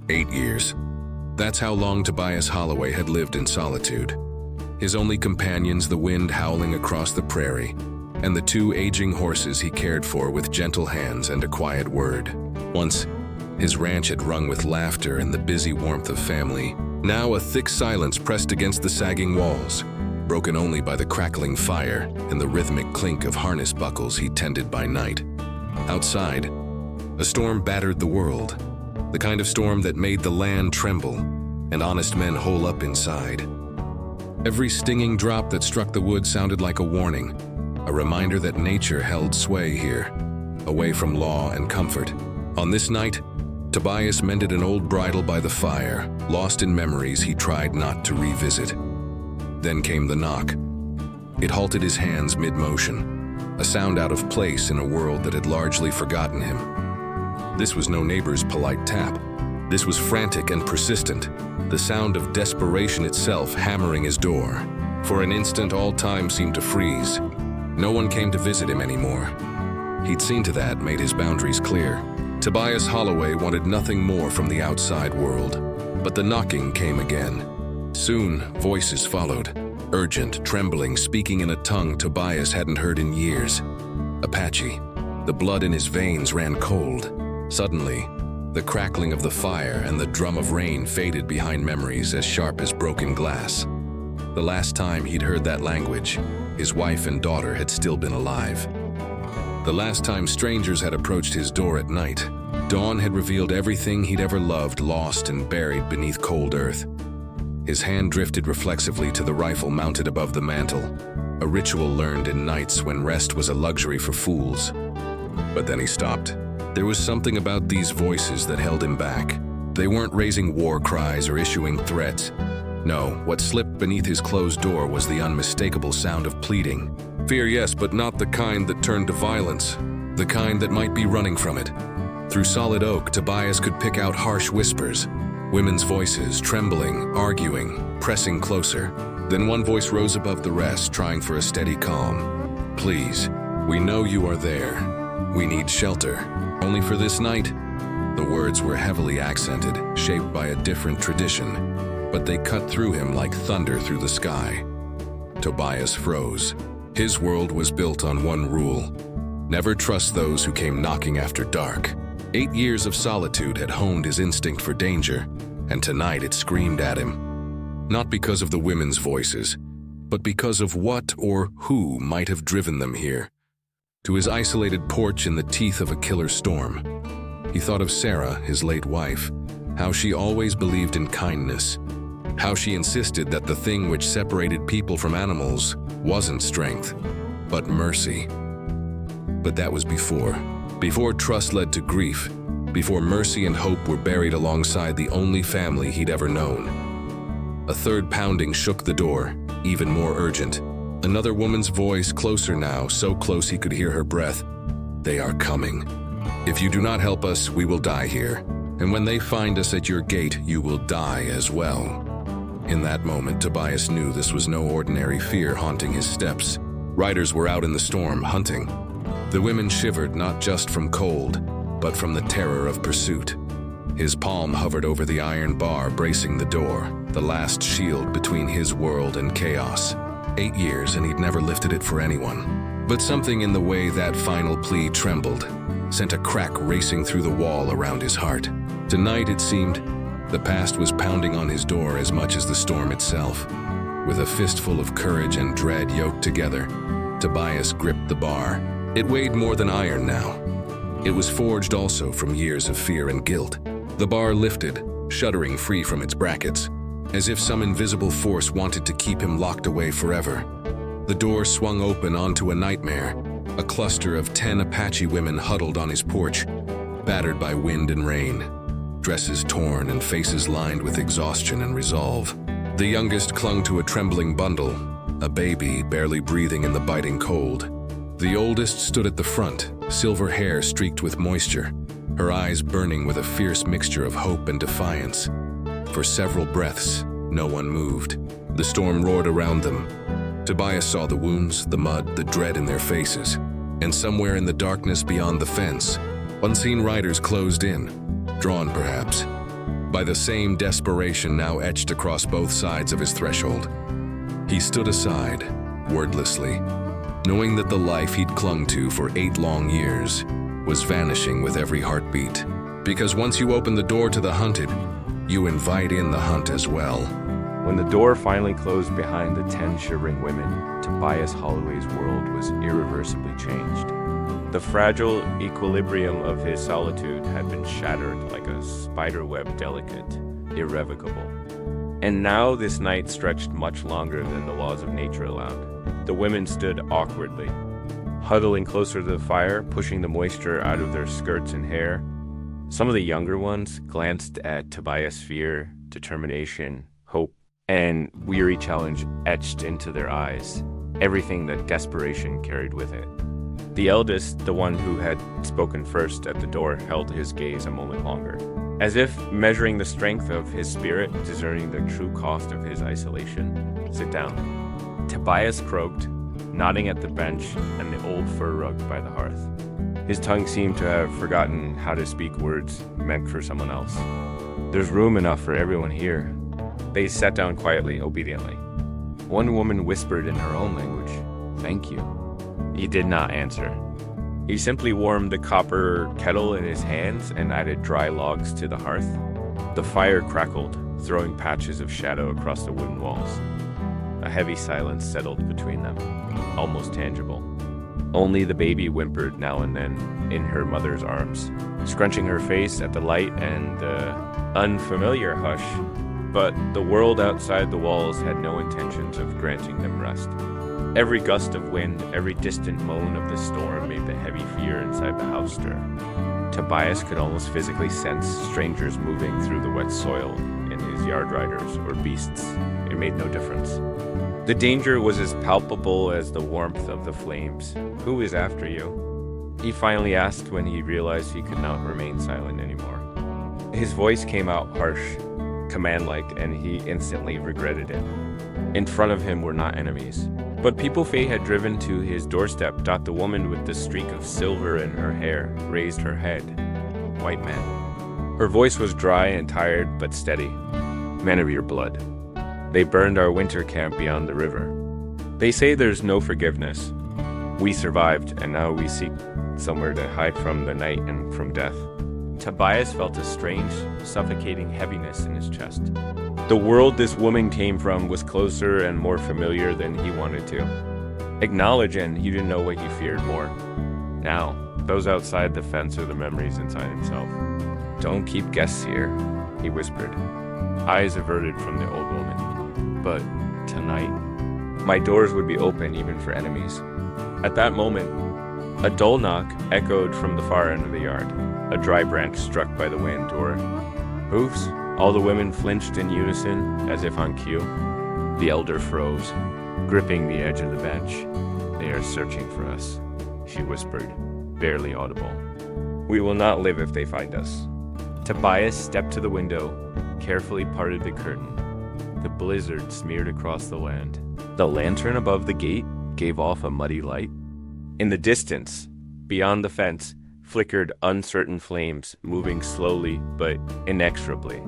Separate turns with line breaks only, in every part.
8 years. That's how long Tobias Holloway had lived in solitude. His only companions, the wind howling across the prairie, and the 2 aging horses he cared for with gentle hands and a quiet word. Once, his ranch had rung with laughter and the busy warmth of family. Now a thick silence pressed against the sagging walls, broken only by the crackling fire and the rhythmic clink of harness buckles he tended by night. Outside, a storm battered the world, the kind of storm that made the land tremble and honest men hole up inside. Every stinging drop that struck the wood sounded like a warning, a reminder that nature held sway here, away from law and comfort. On this night, Tobias mended an old bridle by the fire, lost in memories he tried not to revisit. Then came the knock. It halted his hands mid-motion, a sound out of place in a world that had largely forgotten him. This was no neighbor's polite tap. This was frantic and persistent, the sound of desperation itself hammering his door. For an instant, all time seemed to freeze. No one came to visit him anymore. He'd seen to that, made his boundaries clear. Tobias Holloway wanted nothing more from the outside world. But the knocking came again. Soon, voices followed, urgent, trembling, speaking in a tongue Tobias hadn't heard in years. Apache. The blood in his veins ran cold. Suddenly, the crackling of the fire and the drum of rain faded behind memories as sharp as broken glass. The last time he'd heard that language, his wife and daughter had still been alive. The last time strangers had approached his door at night, dawn had revealed everything he'd ever loved lost and buried beneath cold earth. His hand drifted reflexively to the rifle mounted above the mantel, a ritual learned in nights when rest was a luxury for fools. But then he stopped. There was something about these voices that held him back. They weren't raising war cries or issuing threats. No, what slipped beneath his closed door was the unmistakable sound of pleading. Fear, yes, but not the kind that turned to violence. The kind that might be running from it. Through solid oak, Tobias could pick out harsh whispers. Women's voices, trembling, arguing, pressing closer. Then one voice rose above the rest, trying for a steady calm. Please, we know you are there. We need shelter. Only for this night? The words were heavily accented, shaped by a different tradition, but they cut through him like thunder through the sky. Tobias froze. His world was built on one rule: never trust those who came knocking after dark. 8 years of solitude had honed his instinct for danger, and tonight it screamed at him. Not because of the women's voices, but because of what or who might have driven them here. To his isolated porch in the teeth of a killer storm. He thought of Sarah, his late wife, how she always believed in kindness, how she insisted that the thing which separated people from animals wasn't strength, but mercy. But that was before trust led to grief, before mercy and hope were buried alongside the only family he'd ever known. A third pounding shook the door, even more urgent. Another woman's voice, closer now, so close he could hear her breath. They are coming. If you do not help us, we will die here. And when they find us at your gate, you will die as well. In that moment, Tobias knew this was no ordinary fear haunting his steps. Riders were out in the storm, hunting. The women shivered not just from cold, but from the terror of pursuit. His palm hovered over the iron bar bracing the door, the last shield between his world and chaos. 8 years, and he'd never lifted it for anyone. But something in the way that final plea trembled, sent a crack racing through the wall around his heart. Tonight, it seemed, the past was pounding on his door as much as the storm itself. With a fistful of courage and dread yoked together, Tobias gripped the bar. It weighed more than iron now. It was forged also from years of fear and guilt. The bar lifted, shuddering free from its brackets, as if some invisible force wanted to keep him locked away forever. The door swung open onto a nightmare, a cluster of 10 Apache women huddled on his porch, battered by wind and rain, dresses torn and faces lined with exhaustion and resolve. The youngest clung to a trembling bundle, a baby barely breathing in the biting cold. The oldest stood at the front, silver hair streaked with moisture, her eyes burning with a fierce mixture of hope and defiance. For several breaths, no one moved. The storm roared around them. Tobias saw the wounds, the mud, the dread in their faces. And somewhere in the darkness beyond the fence, unseen riders closed in, drawn perhaps, by the same desperation now etched across both sides of his threshold. He stood aside, wordlessly, knowing that the life he'd clung to for 8 long years was vanishing with every heartbeat. Because once you open the door to the hunted, you invite in the hunt as well.
When the door finally closed behind the 10 shivering women, Tobias Holloway's world was irreversibly changed. The fragile equilibrium of his solitude had been shattered like a spiderweb, delicate, irrevocable. And now this night stretched much longer than the laws of nature allowed. The women stood awkwardly, huddling closer to the fire, pushing the moisture out of their skirts and hair. Some of the younger ones glanced at Tobias' fear, determination, hope, and weary challenge etched into their eyes, everything that desperation carried with it. The eldest, the one who had spoken first at the door, held his gaze a moment longer, as if measuring the strength of his spirit, discerning the true cost of his isolation. "Sit down." Tobias croaked, nodding at the bench and the old fur rug by the hearth. His tongue seemed to have forgotten how to speak words meant for someone else. "There's room enough for everyone here." They sat down quietly, obediently. One woman whispered in her own language, "Thank you." He did not answer. He simply warmed the copper kettle in his hands and added dry logs to the hearth. The fire crackled, throwing patches of shadow across the wooden walls. A heavy silence settled between them, almost tangible. Only the baby whimpered now and then in her mother's arms, scrunching her face at the light and the unfamiliar hush. But the world outside the walls had no intentions of granting them rest. Every gust of wind, every distant moan of the storm made the heavy fear inside the house stir. Tobias could almost physically sense strangers moving through the wet soil in his yard riders or beasts. It made no difference. The danger was as palpable as the warmth of the flames. "Who is after you?" he finally asked when he realized he could not remain silent anymore. His voice came out harsh, command-like, and he instantly regretted it. In front of him were not enemies, but people Faye had driven to his doorstep. The woman with the streak of silver in her hair raised her head. "White man." Her voice was dry and tired, but steady. "Men of your blood. They burned our winter camp beyond the river. They say there's no forgiveness. We survived, and now we seek somewhere to hide from the night and from death." Tobias felt a strange, suffocating heaviness in his chest. The world this woman came from was closer and more familiar than he wanted to acknowledge, and he didn't know what he feared more. Now, those outside the fence or the memories inside himself. "Don't keep guests here," he whispered, eyes averted from the old woman. "But tonight, my doors would be open even for enemies." At that moment, a dull knock echoed from the far end of the yard. A dry branch struck by the wind, or hoofs. All the women flinched in unison, as if on cue. The elder froze, gripping the edge of the bench. "They are searching for us," she whispered, barely audible. "We will not live if they find us." Tobias stepped to the window, carefully parted the curtain. The blizzard smeared across the land. The lantern above the gate gave off a muddy light. In the distance, beyond the fence, flickered uncertain flames, moving slowly but inexorably.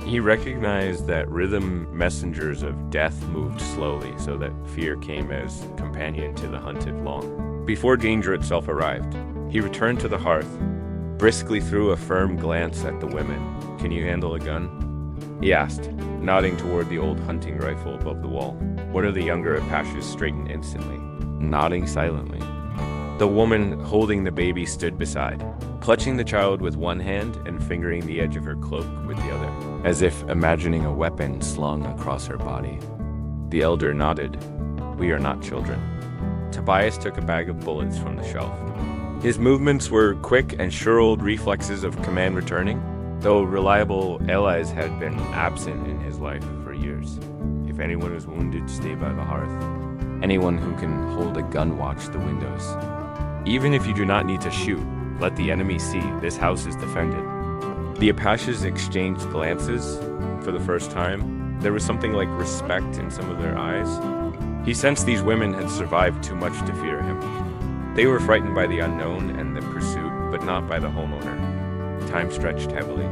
He recognized that rhythm messengers of death moved slowly, so that fear came as companion to the hunted long. Before danger itself arrived, he returned to the hearth, briskly threw a firm glance at the women. "Can you handle a gun?" he asked, nodding toward the old hunting rifle above the wall. One of the younger Apaches straightened instantly, nodding silently. The woman holding the baby stood beside, clutching the child with one hand and fingering the edge of her cloak with the other, as if imagining a weapon slung across her body. The elder nodded. "We are not children." Tobias took a bag of bullets from the shelf. His movements were quick and sure old reflexes of command returning, though reliable allies had been absent in his life for years. If anyone is wounded, stay by the hearth. Anyone who can hold a gun, watch the windows. Even if you do not need to shoot, let the enemy see this house is defended. The Apaches exchanged glances for the first time. There was something like respect in some of their eyes. He sensed these women had survived too much to fear him. They were frightened by the unknown and the pursuit, but not by the homeowner. Time stretched heavily.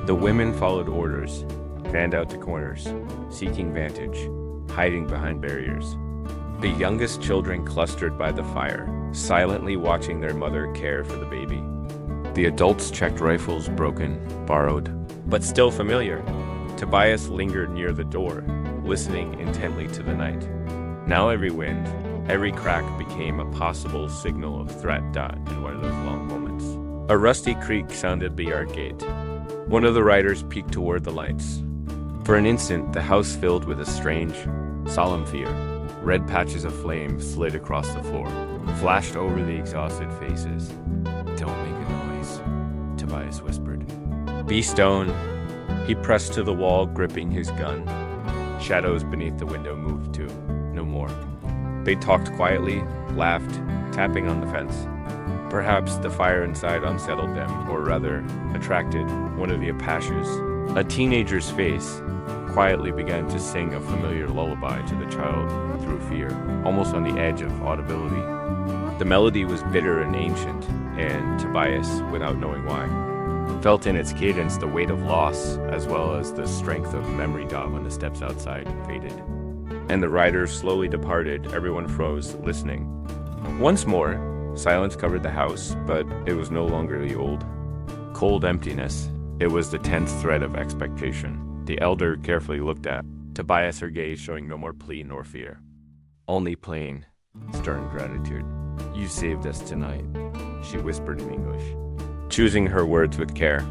The women followed orders, fanned out to corners, seeking vantage, hiding behind barriers. The youngest children clustered by the fire, silently watching their mother care for the baby. The adults checked rifles broken, borrowed, but still familiar. Tobias lingered near the door, listening intently to the night. Now every wind, every crack became a possible signal of threat in one of those long moments. A rusty creak sounded at the yard gate. One of the riders peeked toward the lights. For an instant, the house filled with a strange, solemn fear. Red patches of flame slid across the floor, flashed over the exhausted faces. "Don't make a noise," Tobias whispered. "Be stone." He pressed to the wall, gripping his gun. Shadows beneath the window moved too, no more. They talked quietly, laughed, tapping on the fence. Perhaps the fire inside unsettled them, or rather, attracted one of the Apaches. A teenager's face quietly began to sing a familiar lullaby to the child through fear, almost on the edge of audibility. The melody was bitter and ancient, and Tobias, without knowing why, felt in its cadence the weight of loss, as well as the strength of memory when the steps outside faded. And the riders slowly departed, everyone froze, listening. Once more, silence covered the house, but it was no longer the old, cold emptiness. It was the tense thread of expectation. The elder carefully looked at Tobias, her gaze showing no more plea nor fear. Only plain, stern gratitude. "You saved us tonight," she whispered in English, choosing her words with care.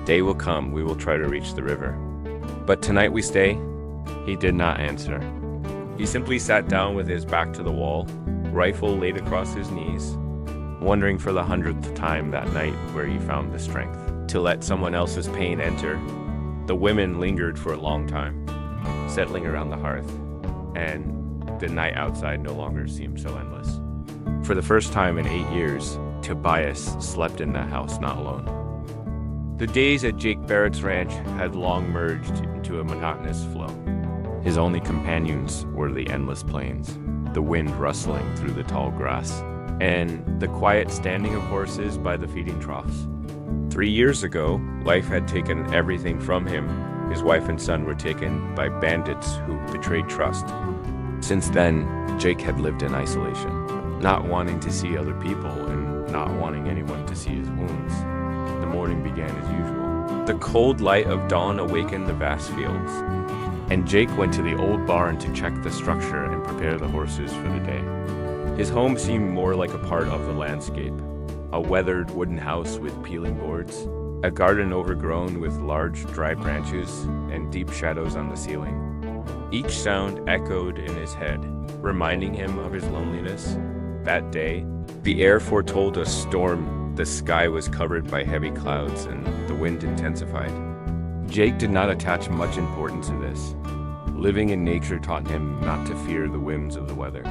"Day will come, we will try to reach the river. But tonight we stay?" He did not answer. He simply sat down with his back to the wall, rifle laid across his knees, wondering for the 100th time that night where he found the strength to let someone else's pain enter. The women lingered for a long time, settling around the hearth, and the night outside no longer seemed so endless. For the first time in 8 years, Tobias slept in that house not alone. The days at Jake Barrett's ranch had long merged into a monotonous flow. His only companions were the endless plains, the wind rustling through the tall grass, and the quiet standing of horses by the feeding troughs. 3 years ago, life had taken everything from him. His wife and son were taken by bandits who betrayed trust. Since then, Jake had lived in isolation, not wanting to see other people and not wanting anyone to see his wounds. The morning began as usual. The cold light of dawn awakened the vast fields, and Jake went to the old barn to check the structure and prepare the horses for the day. His home seemed more like a part of the landscape. A weathered wooden house with peeling boards, a garden overgrown with large dry branches and deep shadows on the ceiling. Each sound echoed in his head, reminding him of his loneliness. That day, the air foretold a storm. The sky was covered by heavy clouds and the wind intensified. Jake did not attach much importance to this. Living in nature taught him not to fear the whims of the weather.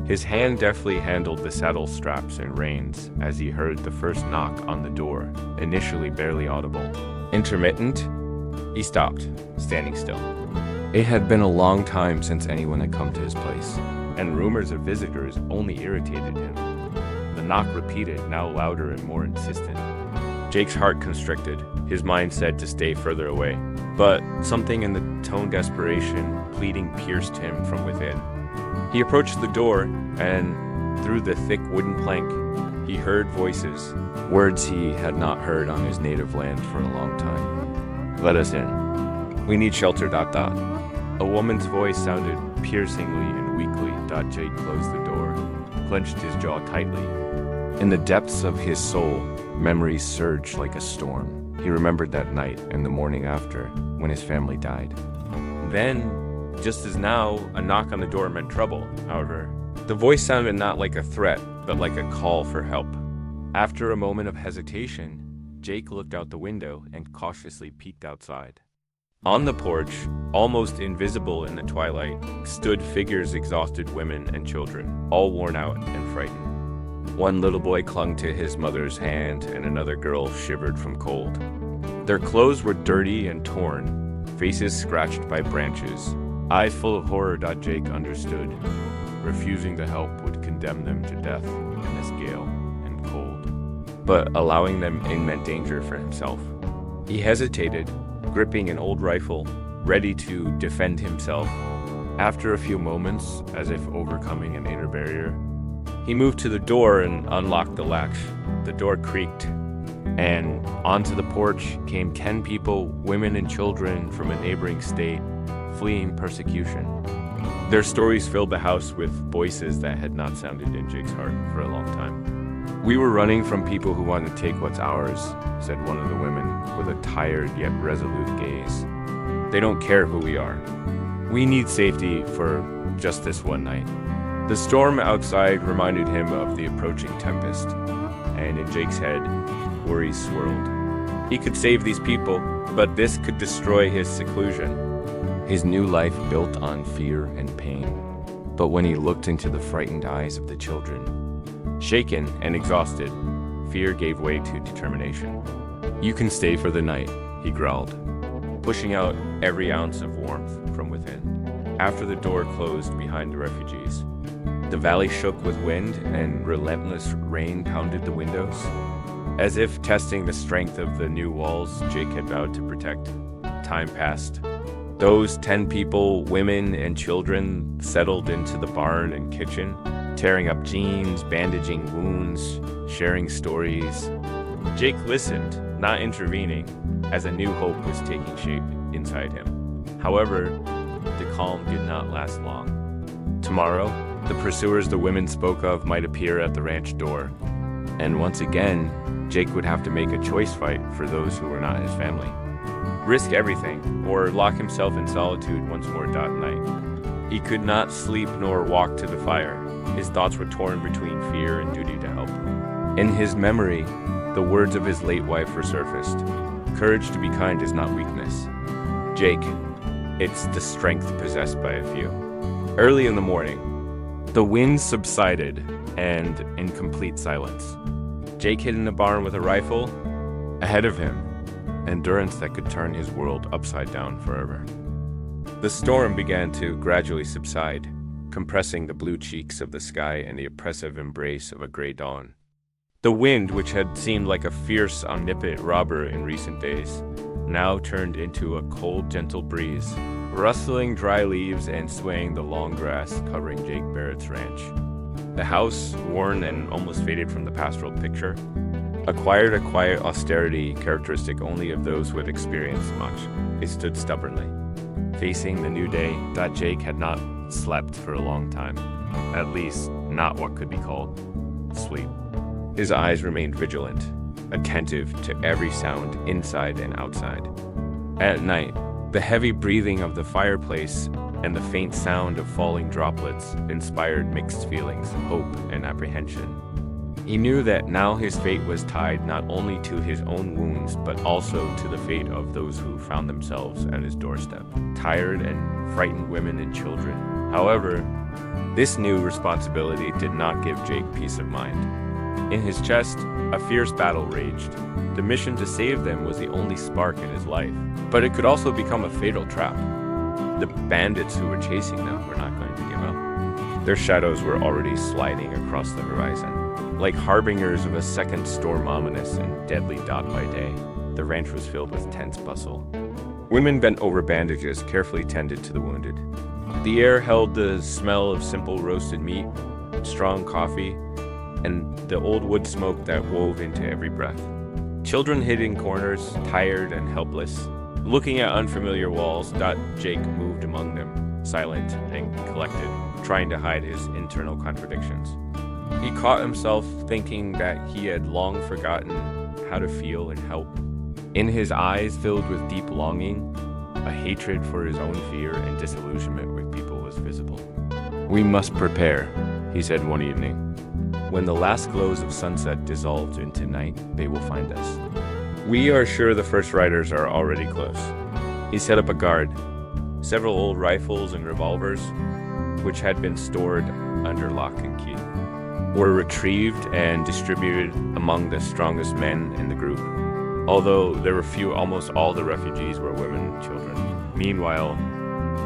His hand deftly handled the saddle straps and reins as he heard the first knock on the door, initially barely audible. Intermittent, he stopped, standing still. It had been a long time since anyone had come to his place, and rumors of visitors only irritated him. The knock repeated, now louder and more insistent. Jake's heart constricted. His mind said to stay further away. But something in the toned desperation, pleading, pierced him from within. He approached the door, and through the thick wooden plank, he heard voices, words he had not heard on his native land for a long time. "Let us in. We need shelter, ... A woman's voice sounded piercingly and weakly. Jake closed the door, clenched his jaw tightly. In the depths of his soul, memories surged like a storm. He remembered that night and the morning after, when his family died. Then, just as now, a knock on the door meant trouble, however. The voice sounded not like a threat, but like a call for help. After a moment of hesitation, Jake looked out the window and cautiously peeked outside. On the porch, almost invisible in the twilight, stood figures, exhausted women and children, all worn out and frightened. One little boy clung to his mother's hand, and another girl shivered from cold. Their clothes were dirty and torn, faces scratched by branches. Eyes full of horror, Jake understood. Refusing to help would condemn them to death in this gale and cold. But allowing them in meant danger for himself. He hesitated, gripping an old rifle, ready to defend himself. After a few moments, as if overcoming an inner barrier, he moved to the door and unlocked the latch. The door creaked, and onto the porch came 10 people, women and children from a neighboring state, fleeing persecution. Their stories filled the house with voices that had not sounded in Jake's heart for a long time. "We were running from people who wanted to take what's ours," said one of the women, with a tired yet resolute gaze. "They don't care who we are. We need safety for just this one night." The storm outside reminded him of the approaching tempest, and in Jake's head, worries swirled. He could save these people, but this could destroy his seclusion. His new life built on fear and pain. But when he looked into the frightened eyes of the children, shaken and exhausted, fear gave way to determination. "You can stay for the night," he growled, pushing out every ounce of warmth from within. After the door closed behind the refugees, the valley shook with wind and relentless rain pounded the windows. As if testing the strength of the new walls Jake had vowed to protect. Time passed. Those 10 people, women and children, settled into the barn and kitchen, tearing up jeans, bandaging wounds, sharing stories. Jake listened, not intervening, as a new hope was taking shape inside him. However, the calm did not last long. Tomorrow, the pursuers the women spoke of might appear at the ranch door, and once again, Jake would have to make a choice fight for those who were not his family. Risk everything, or lock himself in solitude once more that night. He could not sleep nor walk to the fire. His thoughts were torn between fear and duty to help. In his memory, the words of his late wife resurfaced. "Courage to be kind is not weakness. Jake, it's the strength possessed by a few." Early in the morning, the wind subsided, and in complete silence, Jake hid in the barn with a rifle. Ahead of him, endurance that could turn his world upside down forever. The storm began to gradually subside, compressing the blue cheeks of the sky in the oppressive embrace of a gray dawn. The wind, which had seemed like a fierce, omnipotent robber in recent days, now turned into a cold, gentle breeze, rustling dry leaves and swaying the long grass covering Jake Barrett's ranch. The house, worn and almost faded from the pastoral picture, acquired a quiet austerity characteristic only of those who had experienced much. It stood stubbornly, facing the new day that Jake had not slept for a long time, at least not what could be called sleep. His eyes remained vigilant, attentive to every sound inside and outside. At night, the heavy breathing of the fireplace and the faint sound of falling droplets inspired mixed feelings, hope and apprehension. He knew that now his fate was tied not only to his own wounds, but also to the fate of those who found themselves at his doorstep, tired and frightened women and children. However, this new responsibility did not give Jake peace of mind. In his chest, a fierce battle raged. The mission to save them was the only spark in his life, but it could also become a fatal trap. The bandits who were chasing them were not going to give up. Their shadows were already sliding across the horizon. Like harbingers of a second storm, ominous and deadly dot by day, the ranch was filled with tense bustle. Women bent over bandages, carefully tended to the wounded. The air held the smell of simple roasted meat, strong coffee, and the old wood smoke that wove into every breath. Children hid in corners, tired and helpless. Looking at unfamiliar walls, Jake moved among them, silent and collected, trying to hide his internal contradictions. He caught himself thinking that he had long forgotten how to feel and help. In his eyes, filled with deep longing, a hatred for his own fear and disillusionment with people was visible. "We must prepare," he said one evening. "When the last glows of sunset dissolve into night, they will find us. We are sure the first riders are already close." He set up a guard. Several old rifles and revolvers, which had been stored under lock and key, were retrieved and distributed among the strongest men in the group. Although there were few, almost all the refugees were women and children. Meanwhile,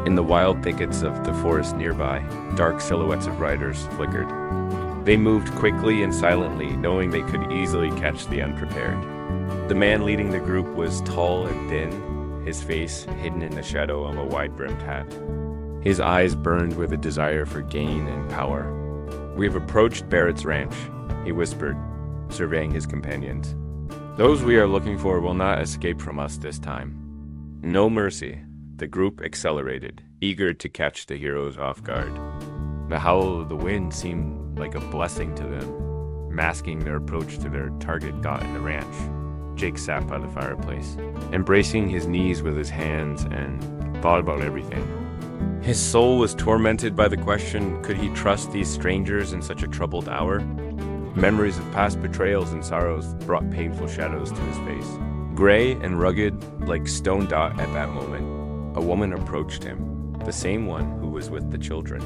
in the wild thickets of the forest nearby, dark silhouettes of riders flickered. They moved quickly and silently, knowing they could easily catch the unprepared. The man leading the group was tall and thin, his face hidden in the shadow of a wide-brimmed hat. His eyes burned with a desire for gain and power. "We've approached Barrett's ranch," he whispered, surveying his companions. "Those we are looking for will not escape from us this time." No mercy. The group accelerated, eager to catch the heroes off guard. The howl of the wind seemed like a blessing to them, masking their approach to their target got in the ranch. Jake sat by the fireplace, embracing his knees with his hands, and thought about everything. His soul was tormented by the question, could he trust these strangers in such a troubled hour? Memories of past betrayals and sorrows brought painful shadows to his face. Gray and rugged, like Stone Dot at that moment, a woman approached him, the same one who was with the children.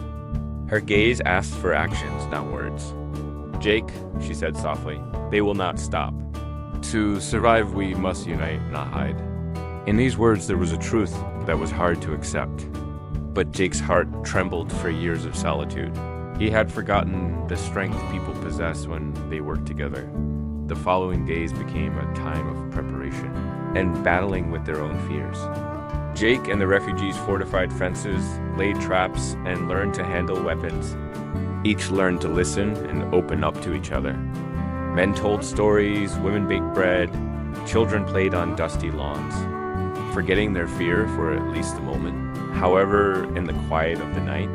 Her gaze asked for actions, not words. "Jake," she said softly, "they will not stop. To survive, we must unite, not hide." In these words, there was a truth that was hard to accept. But Jake's heart trembled for years of solitude. He had forgotten the strength people possess when they work together. The following days became a time of preparation and battling with their own fears. Jake and the refugees fortified fences, laid traps, and learned to handle weapons. Each learned to listen and open up to each other. Men told stories, women baked bread, children played on dusty lawns, forgetting their fear for at least a moment. However, in the quiet of the night,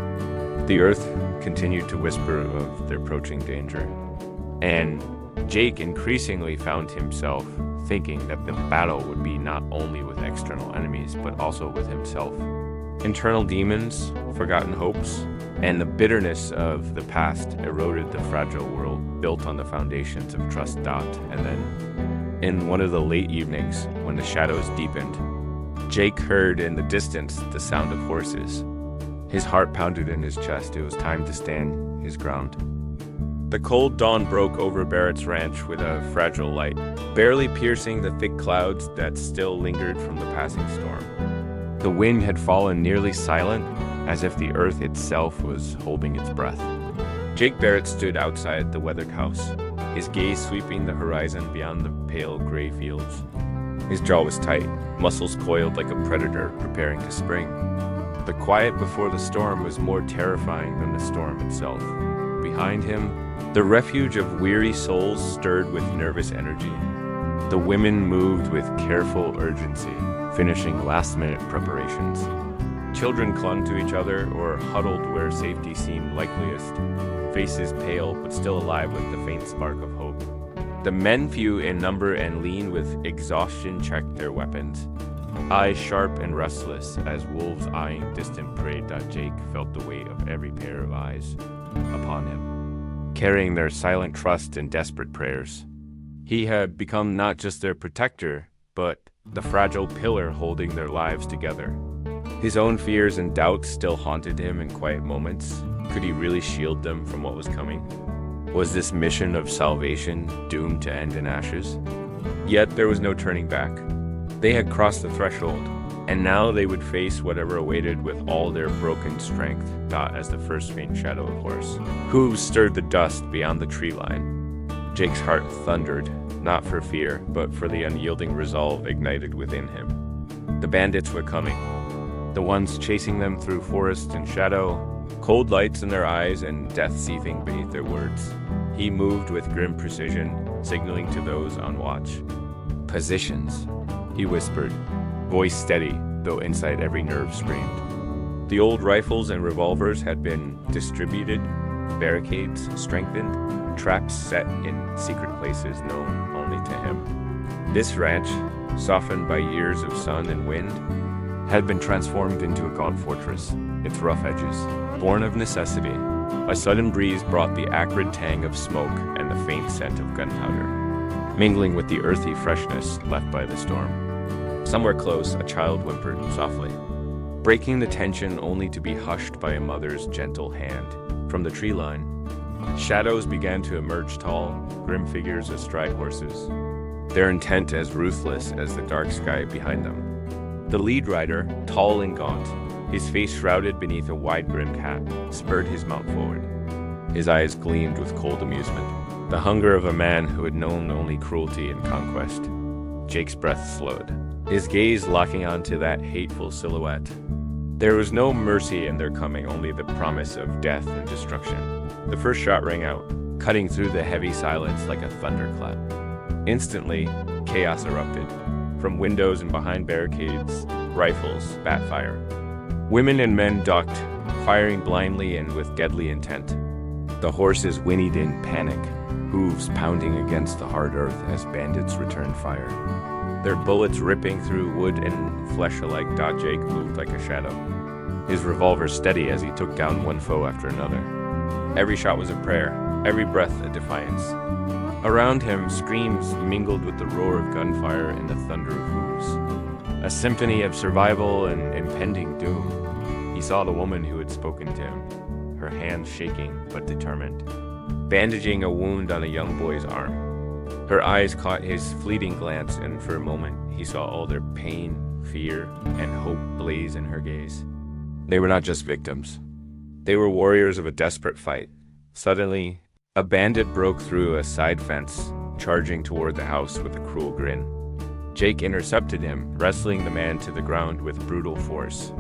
the earth continued to whisper of their approaching danger. And Jake increasingly found himself thinking that the battle would be not only with external enemies, but also with himself. Internal demons, forgotten hopes, and the bitterness of the past eroded the fragile world built on the foundations of trust. And then, in one of the late evenings, when the shadows deepened, Jake heard in the distance the sound of horses. His heart pounded in his chest. It was time to stand his ground. The cold dawn broke over Barrett's ranch with a fragile light, barely piercing the thick clouds that still lingered from the passing storm. The wind had fallen nearly silent, as if the earth itself was holding its breath. Jake Barrett stood outside the weathered house, his gaze sweeping the horizon beyond the pale gray fields. His jaw was tight, muscles coiled like a predator preparing to spring. The quiet before the storm was more terrifying than the storm itself. Behind him, the refuge of weary souls stirred with nervous energy. The women moved with careful urgency, finishing last-minute preparations. Children clung to each other or huddled where safety seemed likeliest, faces pale but still alive with the faint spark of hope. The men, few in number and lean with exhaustion, checked their weapons, eyes sharp and restless as wolves eyeing distant prey. Jake felt the weight of every pair of eyes upon him, carrying their silent trust and desperate prayers. He had become not just their protector, but the fragile pillar holding their lives together. His own fears and doubts still haunted him in quiet moments. Could he really shield them from what was coming? Was this mission of salvation doomed to end in ashes? Yet there was no turning back. They had crossed the threshold, and now they would face whatever awaited with all their broken strength. As the first faint shadow of horse hooves stirred the dust beyond the tree line, Jake's heart thundered, not for fear, but for the unyielding resolve ignited within him. The bandits were coming, the ones chasing them through forest and shadow, cold lights in their eyes and death seething beneath their words. He moved with grim precision, signaling to those on watch. "Positions," he whispered, voice steady, though inside every nerve screamed. The old rifles and revolvers had been distributed, barricades strengthened, traps set in secret places known only to him. This ranch, softened by years of sun and wind, had been transformed into a gaunt fortress, its rough edges born of necessity. A sudden breeze brought the acrid tang of smoke and the faint scent of gunpowder, mingling with the earthy freshness left by the storm. Somewhere close, a child whimpered softly, breaking the tension only to be hushed by a mother's gentle hand. From the tree line, shadows began to emerge, tall, grim figures astride horses, their intent as ruthless as the dark sky behind them. The lead rider, tall and gaunt, his face shrouded beneath a wide-brimmed hat, spurred his mount forward. His eyes gleamed with cold amusement, the hunger of a man who had known only cruelty and conquest. Jake's breath slowed, his gaze locking onto that hateful silhouette. There was no mercy in their coming, only the promise of death and destruction. The first shot rang out, cutting through the heavy silence like a thunderclap. Instantly, chaos erupted. From windows and behind barricades, rifles spat fire. Women and men ducked, firing blindly and with deadly intent. The horses whinnied in panic, hooves pounding against the hard earth as bandits returned fire. Their bullets ripping through wood and flesh alike. Jake moved like a shadow, his revolver steady as he took down one foe after another. Every shot was a prayer, every breath a defiance. Around him, screams mingled with the roar of gunfire and the thunder of hooves. A symphony of survival and impending doom. He saw the woman who had spoken to him, her hands shaking but determined, bandaging a wound on a young boy's arm. Her eyes caught his fleeting glance, and for a moment he saw all their pain, fear, and hope blaze in her gaze. They were not just victims. They were warriors of a desperate fight. Suddenly, a bandit broke through a side fence, charging toward the house with a cruel grin. Jake intercepted him, wrestling the man to the ground with brutal force.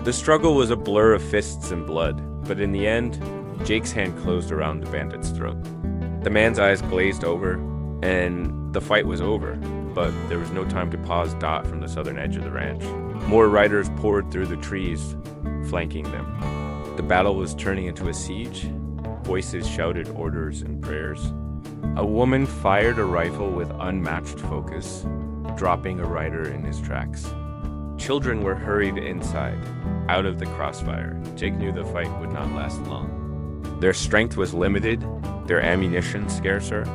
The struggle was a blur of fists and blood, but in the end, Jake's hand closed around the bandit's throat. The man's eyes glazed over, and the fight was over, but there was no time to pause. From the southern edge of the ranch, more riders poured through the trees, flanking them. The battle was turning into a siege. Voices shouted orders and prayers. A woman fired a rifle with unmatched focus, dropping a rider in his tracks. Children were hurried inside, out of the crossfire. Jake knew the fight would not last long. Their strength was limited, their ammunition scarcer.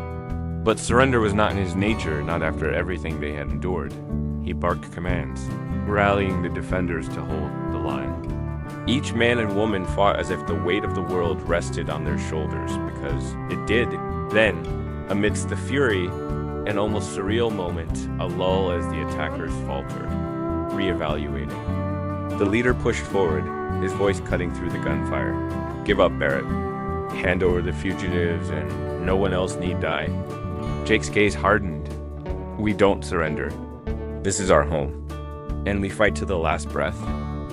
But surrender was not in his nature, not after everything they had endured. He barked commands, rallying the defenders to hold the line. Each man and woman fought as if the weight of the world rested on their shoulders, because it did. Then, amidst the fury, an almost surreal moment, a lull as the attackers faltered, reevaluating. The leader pushed forward, his voice cutting through the gunfire. "Give up, Barrett. Hand over the fugitives, and no one else need die." Jake's gaze hardened. "We don't surrender. This is our home, and we fight to the last breath."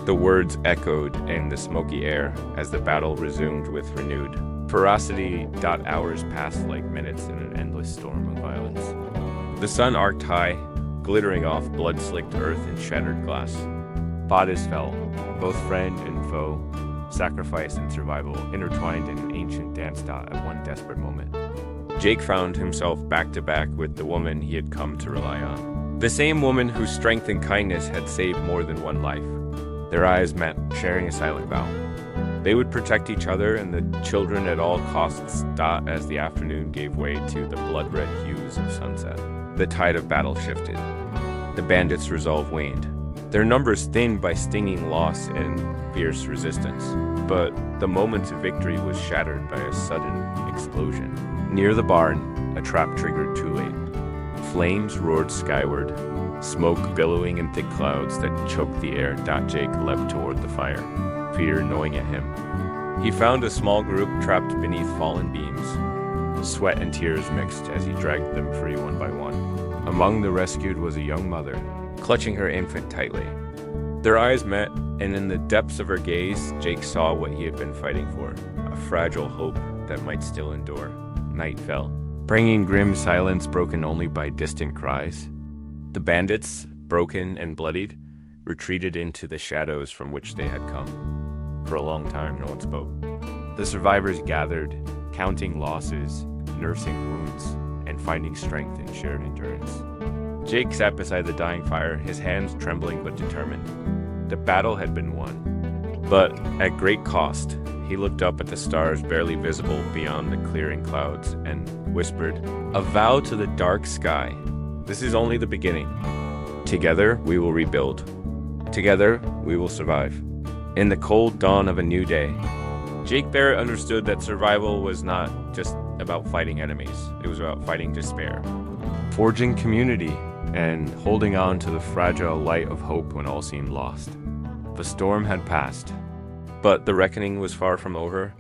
The words echoed in the smoky air as the battle resumed with renewed ferocity. Hours passed like minutes in an endless storm of violence. The sun arced high, glittering off blood-slicked earth and shattered glass. Bodies fell, both friend and foe, sacrifice and survival, intertwined in an ancient dance. At one desperate moment, Jake found himself back to back with the woman he had come to rely on. The same woman whose strength and kindness had saved more than one life. Their eyes met, sharing a silent vow. They would protect each other and the children at all costs. As the afternoon gave way to the blood-red hues of sunset, the tide of battle shifted. The bandits' resolve waned, their numbers thinned by stinging loss and fierce resistance. But the moment of victory was shattered by a sudden explosion. Near the barn, a trap triggered too late. Flames roared skyward, smoke billowing in thick clouds that choked the air. Jake leapt toward the fire, fear gnawing at him. He found a small group trapped beneath fallen beams. Sweat and tears mixed as he dragged them free one by one. Among the rescued was a young mother, clutching her infant tightly. Their eyes met, and in the depths of her gaze, Jake saw what he had been fighting for, a fragile hope that might still endure. Night fell, bringing grim silence broken only by distant cries. The bandits, broken and bloodied, retreated into the shadows from which they had come. For a long time, no one spoke. The survivors gathered, counting losses, nursing wounds, and finding strength in shared endurance. Jake sat beside the dying fire, his hands trembling but determined. The battle had been won, but at great cost. He looked up at the stars barely visible beyond the clearing clouds and whispered, "A vow to the dark sky. This is only the beginning. Together we will rebuild. Together we will survive." In the cold dawn of a new day, Jake Barrett understood that survival was not just about fighting enemies. It was about fighting despair, forging community, and holding on to the fragile light of hope when all seemed lost. The storm had passed, but the reckoning was far from over.